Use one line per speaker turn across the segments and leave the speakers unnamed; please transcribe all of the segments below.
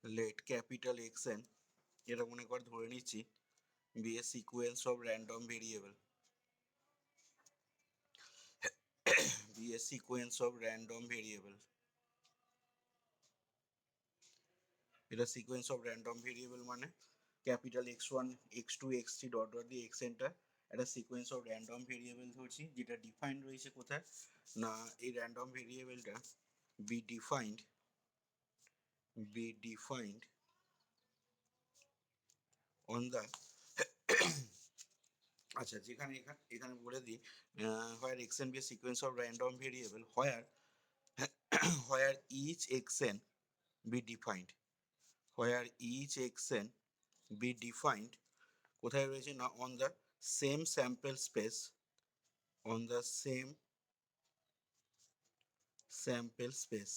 let capital Xn এটা মনে কর ধরে নিচ্ছি be a sequence of random variable be a sequence of random variable এটা সিকোয়েন্স অফ র্যান্ডম ভেরিয়েবল মানে capital x1 x2 x3 dot dot দিয়ে xnটা একটা সিকোয়েন্স অফ র্যান্ডম ভেরিয়েবল ধরছি যেটা ডিফাইন্ড রয়েছে কোথায় না এই র্যান্ডম ভেরিয়েবলটা বি ডিফাইন্ড অন দ্য আচ্ছা যেখানে এখানে বলে দিই where xn be sequence of random variable where each xn be defined where each xn be defined কোথায় রয়েছে না on the same sample space on the same sample space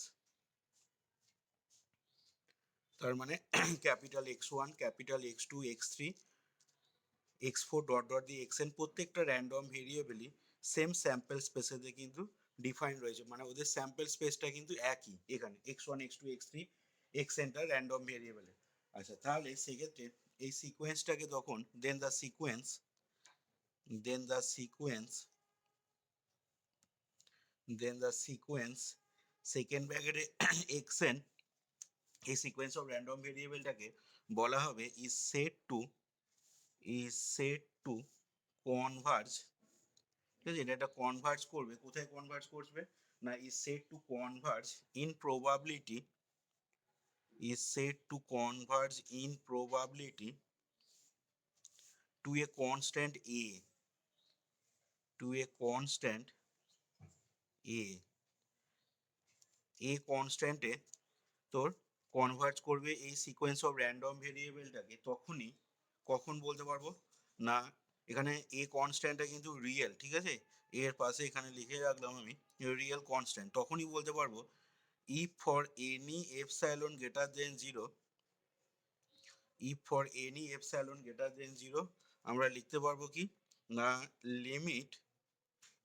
তার মানে capital x1 capital x2 x3 x4 dot dot দিয়ে xn প্রত্যেকটা random ভেরিয়েবলই same sample স্পেসেতে কিন্তু ডিফাইন রয়েছে মানে ওদের স্যাম্পল স্পেসটা কিন্তু একই এখানে x1 x2 x3 xnটা র্যান্ডম ভেরিয়েবলে আচ্ছা তাহলে সেক্ষেত্রে এই সিকোয়েন্সটাকে তখন দেন দ্য সিকোয়েন্স সেকেন্ড ব্র্যাকেটে xn এই সিকোয়েন্স অফ র্যান্ডম ভেরিয়েবলটাকে বলা হবে ইজ সেট টু কনভার্জ ঠিক আছে এটা একটা কনভার্জ করবে কোথায় কনভার্জ করবে না is said to converge in probability to a constant a কনস্ট্যান্টে তোর কনভার্জ করবে এই সিকোয়েন্স অফ র্যান্ডম ভেরিয়েবলটাকে কখন বলতে পারবো না এখানে এ কনস্ট্যান্টটা কিন্তু রিয়েল ঠিক আছে এর পাশে এখানে লিখে রাখলাম আমি রিয়েল কনস্ট্যান্ট তখনই বলতে পারবো if for any epsilon greater than 0 আমরা লিখতে পারবো কি না limit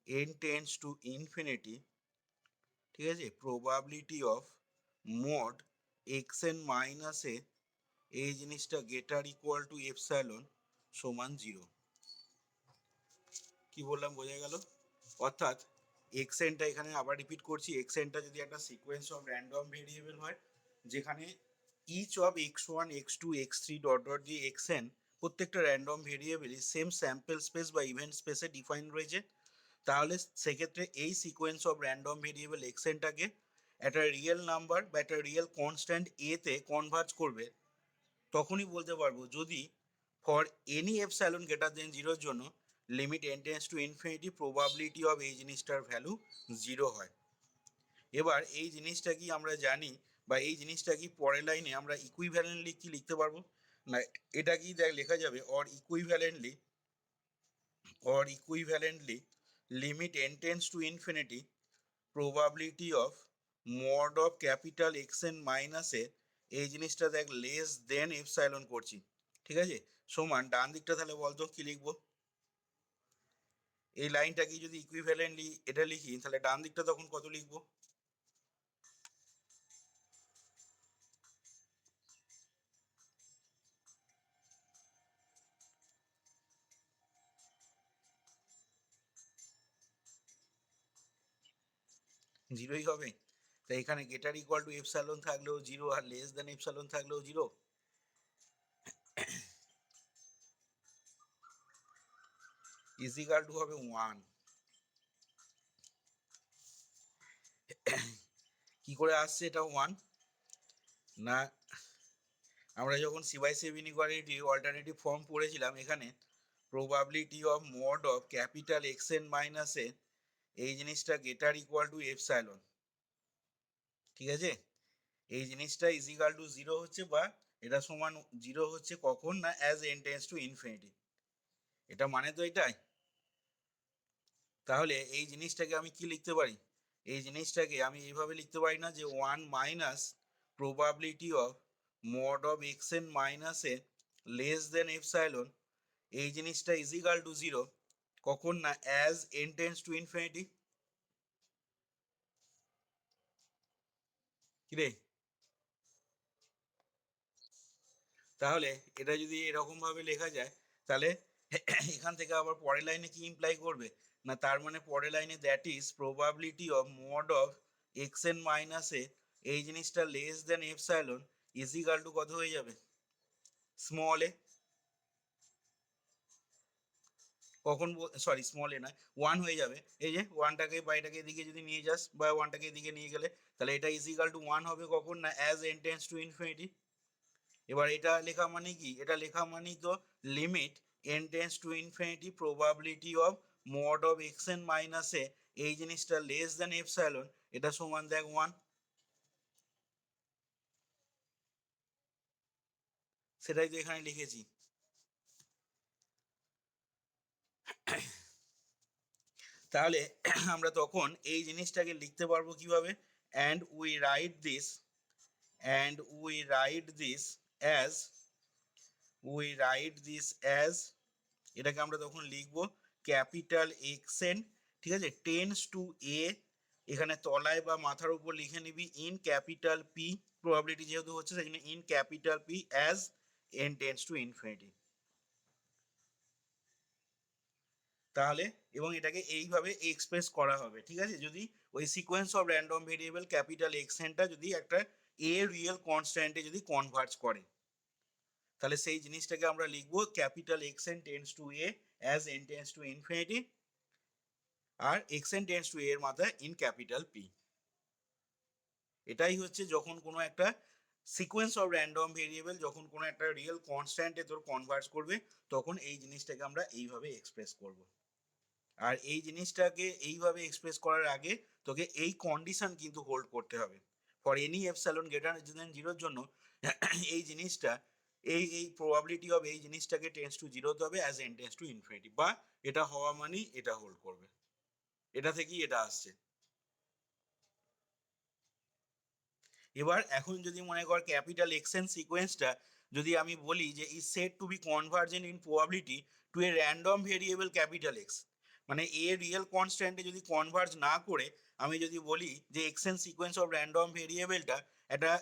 n tends to infinity ঠিক আছে probability of mod xn minus a এই জিনিসটা গ্রেটার ইকুয়াল টু এপসাইলন সমান 0 কি বললাম বোঝা গেল অর্থাৎ xnটা এখানে আবার রিপিট করছি xnটা যদি একটা সিকোয়েন্স অফ র্যান্ডম ভেরিয়েবল হয় যেখানে each of x1 x2 x3 dot dot দিয়ে xn প্রত্যেকটা র্যান্ডম ভেরিয়েবলই সেম স্যাম্পল স্পেস বা ইভেন্ট স্পেসে ডিফাইন রয়েছে তাহলে সেক্ষেত্রে এই সিকোয়েন্স অফ র্যান্ডম ভেরিয়েবল xnটাকে একটা রিয়েল নাম্বার বা একটা রিয়েল কনস্ট্যান্ট এতে কনভার্জ করবে তখনই বলতে পারবো যদি for any epsilon greater than জিরোর জন্য limit n tends to infinity probability of এই জিনিসটার ভ্যালু 0 হয় এবার এই জিনিসটা কি আমরা জানি বা এই জিনিসটা কি পরের লাইনে আমরা ইকুইভ্যালেন্টলি কি লিখতে পারবো না এটা কি দেখ লেখা যাবে or equivalently limit n tends to infinity probability of mod of capital xn মাইনাসে এই জিনিসটা দেখ লেস দেন এপসাইলন করছি ঠিক আছে সমান ডান দিকটা তাহলে বলতো কি লিখবো এই লাইনটা কি যদি ইকুইভ্যালেন্টলি এটা লিখি তাহলে ডান দিকটা তখন কত লিখবো জিরোই হবে তাই এখানে গেটার ইকুয়াল টু এপসাইলন থাকলেও জিরো আর লেস দেন এপসাইলন থাকলেও জিরো ইজিক্যাল টু হবে 1 কি করে আসছে এটা 1 না আমরা যখন সি/সেভ ইনইকুয়ালিটি অল্টারনেটিভ ফর্ম পড়েছিলাম এখানে probability of mod of capital xn মাইনাসে এই জিনিসটা গেটার ইকুয়াল টু এপসাইলন ঠিক আছে এই জিনিসটা ইজিক্যাল টু 0 হচ্ছে বা এটা সমান 0 হচ্ছে কখন না as n tends to infinity এটা মানে তো এটাই তাহলে এই জিনিসটাকে আমি কি লিখতে পারি এই জিনিসটাকে আমি এইভাবে লিখতে পারি না যে 1 minus probability of mod of xn মাইনাসে লেস দেন এপসাইলন এই জিনিসটা ইজিক্যাল টু 0 কখন না as n tends to infinity কি রে তাহলে এটা যদি এরকম ভাবে লেখা যায় তাহলে এখান থেকে আবার পরের লাইনে কি ইমপ্লাই করবে না, তার মানে পরের লাইনে that is probability of mod of x N minus a, এই জিনিসটা less than epsilon is equal to কত হয়ে যাবে, স্মল এ, কখন সরি স্মল এ নয়, ওয়ান হয়ে যাবে। এই যে ওয়ানটাকে বা এটাকে এদিকে যদি নিয়ে যাস বা ওয়ানটাকে এদিকে নিয়ে গেলে তাহলে এটা ইজ ইকাল টু ওয়ান হবে কখন না as n tends to infinity. এবার এটা লেখা মানে কি, এটা লেখা মানে তো limit n tends to infinity probability of mod of x N minus a, এই জিনিসটা লেস দেন এপসাইলন, এটা সমান দেখ ওয়ান। সেটাই তো এখানে লিখেছি। তাহলে আমরা তখন এই জিনিসটাকে লিখতে পারবো কিভাবে, and we write this, and we write this as, we write this as, এটাকে আমরা তখন লিখবো ক্যাপিটাল এক্সেন, ঠিক আছে, টেন্স টু এ, এখানে তলায় বা মাথার উপর লিখে নিবি ইন ক্যাপিটাল পি, প্রবাবিলিটি যেহেতু হচ্ছে সেই জন্য in capital P as n tends to infinity. তাহলে এবং এটাকে এইভাবে এক্সপ্রেস করা হবে, ঠিক আছে, যদি ওই sequence of random variable capital এক্সেনটা যদি একটা এ রিয়েল কনস্ট্যান্টে যদি কনভার্জ করে, তাহলে সেই জিনিসটাকে আমরা লিখবো capital x n tends to a as n tends to infinity, আর এক্সেন টেন্স টু এর মাথায় ইন ক্যাপিটাল পি। এটাই হচ্ছে যখন কোনো একটা সিকোয়েন্স অফ র্যান্ডম ভেরিয়েবল যখন কোনো একটা রিয়েল কনস্ট্যান্টে তোর কনভার্জ করবে তখন এই জিনিসটাকে আমরা এইভাবে এক্সপ্রেস করব। আর এই জিনিসটাকে এইভাবে এক্সপ্রেস করার আগে তোকে এই কন্ডিশন কিন্তু হোল্ড করতে হবে, for any epsilon greater than জিরোর জন্য এই জিনিসটা এই প্রবাবিলিটি অফ এই জিনিসটাকে টেন্স টু জিরো হতে হবে as n tends to infinity, বা এটা হওয়া মানেই এটা হোল্ড করবে, এটা থেকেই এটা আসছে। এবার এখন যদি মনে কর ক্যাপিটাল এক্সেন সিকোয়েন্সটা যদি আমি বলি যে is said to be convergent in probability to a random variable capital X, মানে এ রিয়েল কনস্ট্যান্টে যদি কনভার্জ না করে আমি যদি বলি যে এক্সেন সিকোয়েন্স অফ র্যান্ডম ভেরিয়েবলটা একটা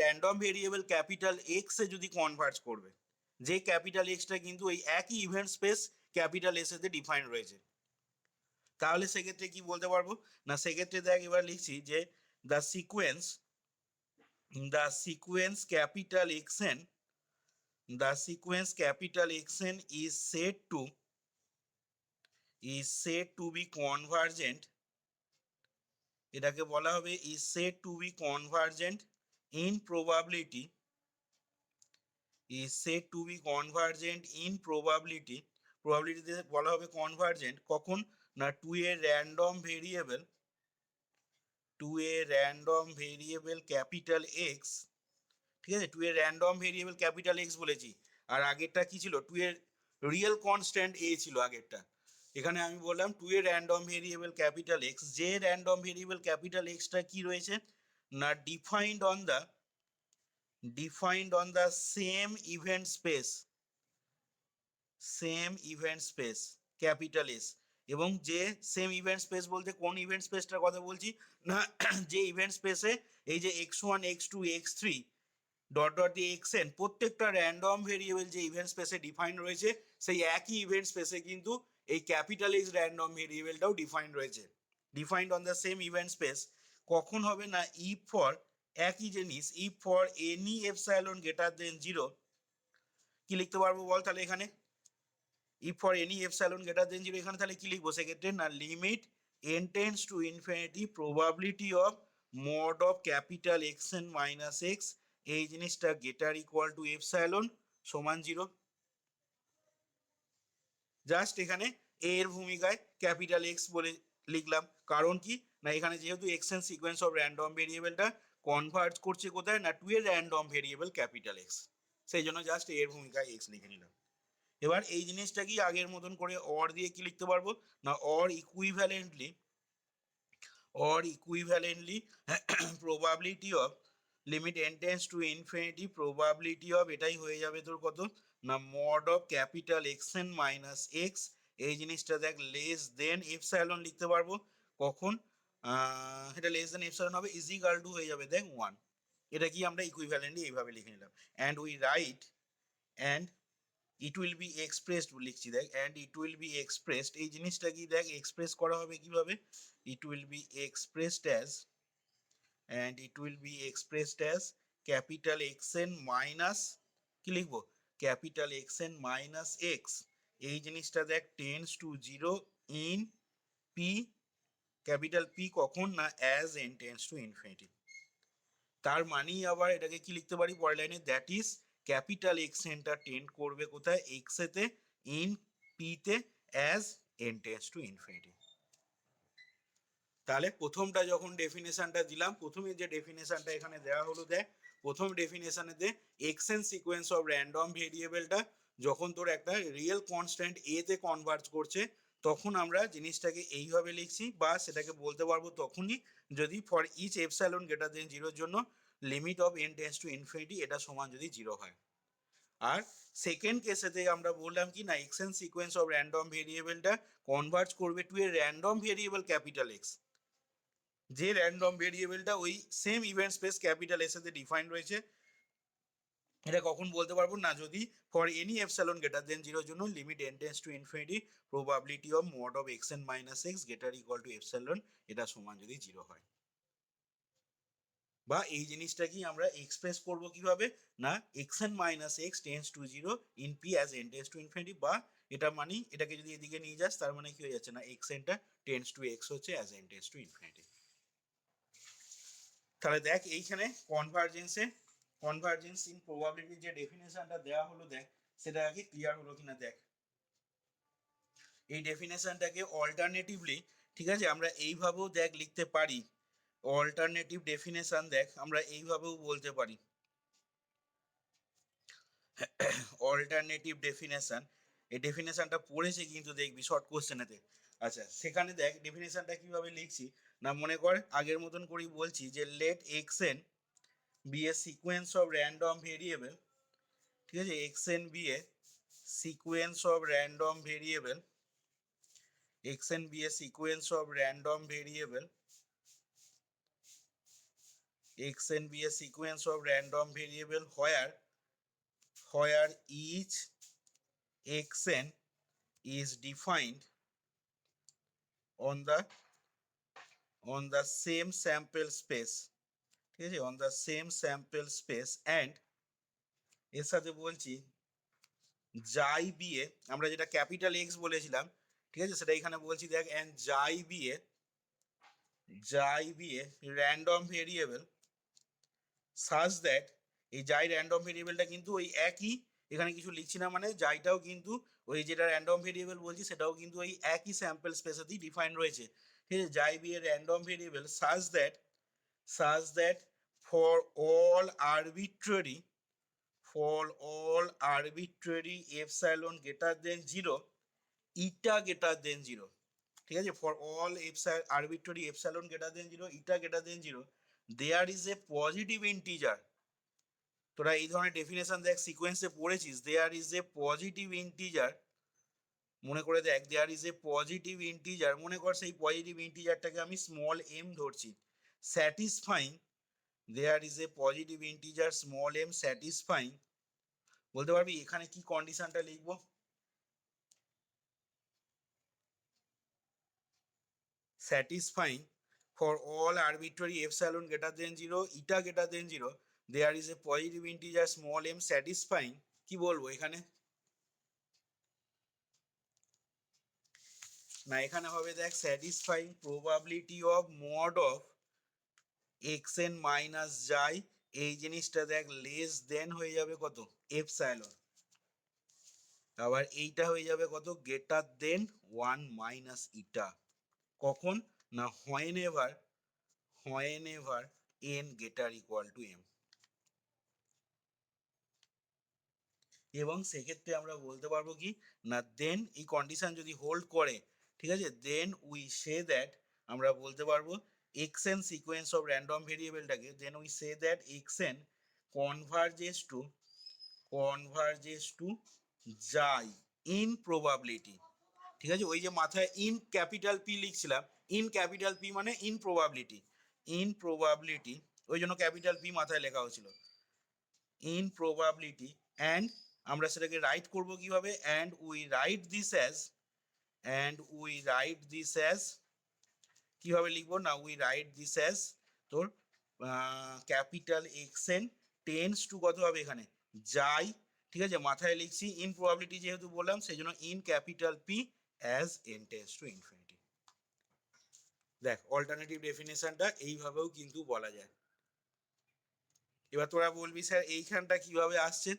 র্যান্ডম ভেরিয়েবল ক্যাপিটাল এক্স এ যদি কনভার্জ করবে, যে ক্যাপিটাল এক্সটা কিন্তু ওই একই ইভেন্ট স্পেস ক্যাপিটাল এস এতে ডিফাইন রয়েছে, তাহলে সেক্ষেত্রে কি বলতে পারবো না, সেক্ষেত্রে দেখ এবার লিখছি যে the sequence, the sequence capital xn, the sequence capital xn is said to be convergent, এটাকে বলা হবে is said to be convergent in probability, is said to be convergent in probability, probability তে বলা হবে convergent কখন না to a random variable capital X, ঠিক আছে, টু এর র্যান্ডম ভেরিয়েবল ক্যাপিটাল এক্স বলেছি, আর আগেরটা কি ছিল, টু এর রিয়েল কনস্ট্যান্ট এ ছিল আগেরটা, এখানে আমি বললাম টু এর র্যান্ডম ভেরিয়েবল ক্যাপিটাল এক্স, যে র্যান্ডম ভেরিয়েবল ক্যাপিটাল এক্সটা কি রয়েছে না defined on the same event space, same event space capital S, এবং যে সেম ইভেন্ট স্পেস বলতে কোন ইভেন্ট স্পেসটার কথা বলছি না, যে ইভেন্ট স্পেসে এই যে X one X two X three dot dot দিয়ে এক্সএন প্রত্যেকটা র্যান্ডম ভেরিয়েবল যে ইভেন্ট স্পেসে ডিফাইন রয়েছে সেই একই ইভেন্ট স্পেসে কিন্তু এই ক্যাপিটাল এক্স র্যান্ডম ভেরিয়েবলটাও ডিফাইন রয়েছে, defined on the same event space, কখন হবে না ইফ ফর একই জিনিস if for any epsilon greater than zero, কি লিখতে পারবো বল তাহলে এখানে, if for any epsilon greater than zero, এখানে তাহলে কি লিখবো সেক্ষেত্রে না limit n tends to infinity probability of mod of capital x N minus x, এই জিনিসটা গ্রেটার ইকুয়াল টু এপসাইলন সমান জিরো, জাস্ট এখানে এ এর ভূমিকায় ক্যাপিটাল এক্স বলে লিখলাম, কারণ কি না এখানে যেহেতু x n sequence of random ভেরিয়েবলটা কনভার্ট করছে কোথায় না টু এর র্যান্ডম ভেরিয়েবল ক্যাপিটাল এক্স, সেই জন্য জাস্ট এর ভূমিকায় এক্স লিখে নিলাম। এবার এই জিনিসটা কি আগের মতন করে অর দিয়ে কি লিখতে পারবো না or equivalently probability of limit n tends to infinity probability of এটাই হয়ে যাবে তোর কত না mod of capital x N minus x, এই জিনিসটা দেখ লেস দেন এপসাইলন লিখতে পারবো কখন, এটা লেস দেন এপসাইলন হবে ইজ ইকাল টু হয়ে যাবে দেখ ওয়ান, এটা কি আমরা ইকুইভ্যালেন্টলি এইভাবে লিখে নিলাম, and we write and it will be expressed লিখছি দেখ, and it will be expressed, এই জিনিসটা কি দেখ এক্সপ্রেস করা হবে কিভাবে, it will be expressed as, and it will be expressed as capital x N minus, কি লিখবো, capital x N minus x, এই জিনিসটা দেখ tends to zero in P, capital P কখন না as n tends to infinity. তার মানেই আবার এটাকে কি লিখতে পারি পরের লাইনে, দ্যাট ইজ ক্যাপিটাল এক্স এনটা টেন্ড করবে কোথায়, এক্স এতে, ইন পি তে, as n tends to infinity. তাহলে প্রথমটা যখন ডেফিনেশনটা দিলাম, প্রথমে যে ডেফিনেশনটা এখানে দেওয়া হলো দেখ, প্রথম ডেফিনেশনেতে x n sequence of random ভেরিয়েবলটা যখন তোর একটা রিয়েল কনস্ট্যান্ট এ তে কনভার্জ করছে, তখন আমরা জিনিসটাকে এইভাবে লিখছি, বা সেটাকে বলতে পারবো তখনই যদি for each epsilon greater than জিরোর জন্য limit of N tends to infinity এটা সমান যদি জিরো হয়। আর সেকেন্ড কেসেতে আমরা বললাম কি না, x n sequence of random ভেরিয়েবলটা কনভার্জ করবে to a random variable capital x, যে র্যান্ডম ভেরিয়েবলটা ওই same event space capital s এতে ডিফাইন রয়েছে। এটা কখন বলতে পারবো না, যদি for any epsilon greater than জিরোর জন্য limit n tends to infinity probability of mod of x N minus x greater equal to epsilon এটা সমান যদি জিরো হয়। বা এই জিনিসটাকেই আমরা এক্সপ্রেস করব কিভাবে না, x N minus x tends to zero in P as n tends to infinity, বা এটা মানে এটাকে যদি এদিকে নিয়ে যাস তার মানে কি হয়ে যাচ্ছে না, এক্স এনটা টেন্স টু এক্স হচ্ছে as n tends to infinity. তাহলে দেখ এইখানে কনভার্জেন্স ইন প্রবাবিলিটি যে ডেফিনেশনটা দেওয়া হলো দেখ, সেটা আগে ক্লিয়ার হলো কিনা দেখ। এই ডেফিনেশনটাকে অল্টারনেটিভলি, ঠিক আছে, আমরা এইভাবেও দেখ লিখতে পারি, অল্টারনেটিভ ডেফিনেশন দেখ আমরা এইভাবেও বলতে পারি, অল্টারনেটিভ ডেফিনেশন, এই ডেফিনেশনটা পড়েছে কিন্তু দেখবি শর্ট কোশ্চেনেতে। আচ্ছা সেখানে দেখ ডেফিনেশনটা কিভাবে লিখছি না, মনে কর আগের মতন করেই বলছি যে let X N be a sequence of random variable, ঠিক আছে, X N be a sequence of random variable, X N be a sequence of random variable, X N be a sequence of random variable where each xn is defined on the same sample space, ঠিক আছে, on the same sample space, and এর সাথে বলছি যাই বিয়ে, আমরা যেটা capital x বলেছিলাম, ঠিক আছে, সেটা এখানে বলছি দেখ, এন্ড যাই বিয়ে র্যান্ডম ভেরিয়েবল সাজ দ্যাট, এই যাই র্যান্ডম ভেরিয়েবলটা কিন্তু ওই একই, এখানে কিছু লিখছি না, মানে যাইটাও কিন্তু ওই যেটা র্যান্ডম ভেরিয়েবল বলছি সেটাও কিন্তু ওই একই স্যাম্পল স্পেসেতেই ডিফাইন রয়েছে, ঠিক আছে, যাই be a random variable such that for all arbitrary epsilon greater than zero eta greater than zero, ঠিক আছে, for all arbitrary epsilon greater than zero eta greater than zero there is a positive integer, তোরা এই ধরনের definition দেখ সিকোয়েন্সে পড়েছিস, there is a positive integer, মনে করে দেখ there is a positive integer, মনে কর সেই পজিটিভ ইন্টিজারটাকে আমি স্মল এম ধরছি, satisfying, there is a positive integer small M satisfying, বলতে পারবি এখানে কি কন্ডিশনটা লিখবো, satisfying for all arbitrary epsilon greater than zero eta greater than zero there is a positive integer small M satisfying, কি বলবো এখানে না, এখানে হবে দেখ satisfying probability of mod of x N minus যাই, এই জিনিসটা দেখ লেস দেন হয়ে যাবে কত, এপসাইলন, আবার এইটা হয়ে যাবে কত, greater than one minus eta, কখন না whenever N greater equal to M. এবং সেক্ষেত্রে আমরা বলতে পারবো কি না, দেন এই কন্ডিশন যদি হোল্ড করে, ঠিক আছে, দেন উই সে দ্যাট, আমরা বলতে পারবো x n sequence of random ভেরিয়েবলটাকে, then we say that x n converges to যাই ইন প্রবাবিলিটি, ঠিক আছে, ওই যে মাথায় ইন ক্যাপিটাল পি লিখছিলাম, ইন ক্যাপিটাল পি মানে ইন প্রবাবিলিটি ওই জন্য ক্যাপিটাল পি মাথায় লেখা হয়েছিল। ইন প্রবাবিলিটি অ্যান্ড আমরা সেটাকে রাইট করব কিভাবে, and we write this as কিভাবে লিখবো না, উই রাইট দিস অ্যাজ তোর capital x N tends two কত হবে এখানে যাই, ঠিক আছে, মাথায় লিখছি ইন প্রবাবিলিটি যেহেতু বললাম সেই জন্য in capital P as n tends to infinity. দেখ অল্টারনেটিভ ডেফিনেশনটা এইভাবেও কিন্তু বলা যায়। এবার তোরা বলবি স্যার এইখানটা কিভাবে আসছে,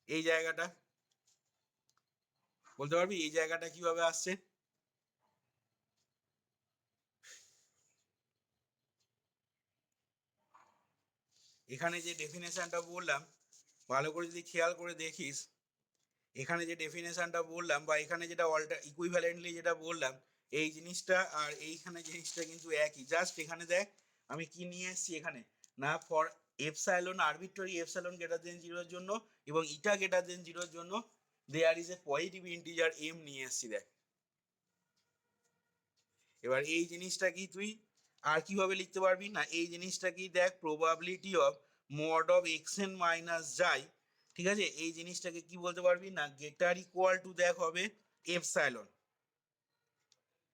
এই জায়গাটা বলতে পারবি এই জায়গাটা কিভাবে আসছে? এখানে যে ডেফিনেশনটা বললাম ভালো করে যদি খেয়াল করে দেখিস, এখানে যে ডেফিনেশনটা বললাম বা এখানে যেটা ইকুইভ্যালেন্টলি যেটা বললাম, এই জিনিসটা আর এইখানে জিনিসটা কিন্তু একই। জাস্ট এখানে দেখ আমি কি নিয়ে এসেছি এখানে না, for epsilon arbitrary epsilon greater than 0 এর জন্য এবং ইটা গ্রেটার দেন 0 এর জন্য there is a positive integer M নিয়ে এসেছি। দেখ এবার এই জিনিসটা কি তুই আর কিভাবে লিখতে পারবি না, এই জিনিসটা কি দেখ probability of mod of x N minus যাই, ঠিক আছে, এই জিনিসটাকে কি বলতে পারবি না গেটার ইকুয়াল টু দেখ হবে এপসাইলন,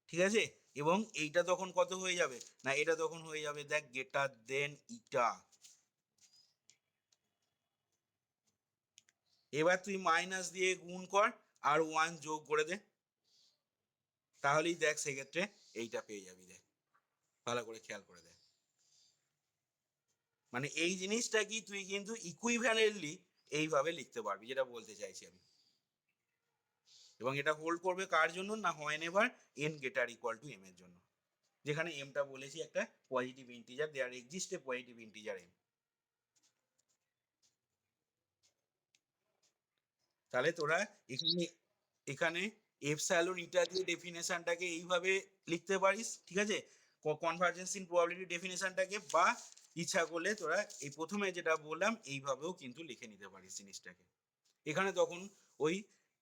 ঠিক আছে, এবং এইটা তখন কত হয়ে যাবে না, এটা তখন হয়ে যাবে দেখ গেটার দেন ইটা। এবার তুই মাইনাস দিয়ে গুণ কর আর 1 যোগ করে দে, তাহলেই দেখ সেক্ষেত্রে এইটা পেয়ে যাবি। দেখ ভালো করে খেয়াল করে দেখ, মানে এই জিনিসটা কি তুই কিন্তু ইকুইভ্যালেন্টলি এইভাবে লিখতে পারবি, যেটা বলতে চাইছি আমি। এবং এটা হোল্ড করবে কার জন্য না, whenever N greater equal to M এর জন্য, যেখানে এমটা বলেছি একটা positive integer, there exist a positive integer M. তাহলে তোরা এখানে এখানে এপসাইলন ইটা দিয়ে ডেফিনেশনটাকে এইভাবে লিখতে পারিস, ঠিক আছে, কনভার্জেন্স ইন প্রবাবিলিটি ডেফিনেশনটাকে, বা ইচ্ছা করলে তোরা এই প্রথমে যেটা বললাম এইভাবেও কিন্তু লিখে নিতে পারিস জিনিসটাকে। এখানে তখন ওই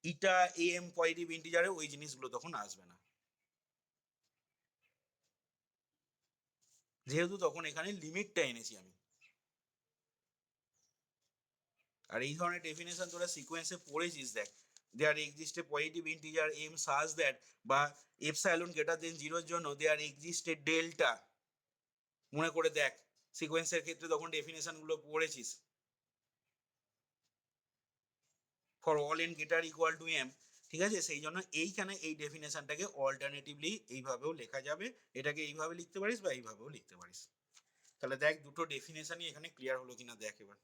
ইটা এম পজিটিভ ইন্টিজারে ওই জিনিসগুলো তখন আসবে না, যেহেতু তখন এখানে লিমিটটা এনেছি আমি। আর এই ধরনের ডেফিনেশন তোরা সিকোয়েন্সে পড়েছিস। দেখ there exist a positive integer M such that বা এপসাইলন গ্রেটার দেন 0 এর জন্য দেয়ার এক্সিস্ট এ ডেল্টা, মনে করে দেখ সিকোয়েন্সের ক্ষেত্রে তখন ডেফিনেশন গুলো পড়েছিস for all N greater equal to M, ঠিক আছে, সেই জন্য এইখানে এই ডেফিনেশনটাকে অল্টারনেটিভলি এইভাবেও লেখা যাবে, এটাকে এইভাবে লিখতে পারিস বা এইভাবেও লিখতে পারিস। তাহলে দেখ দুটো ডেফিনেশনই এখানে ক্লিয়ার হলো কিনা দেখ এবার।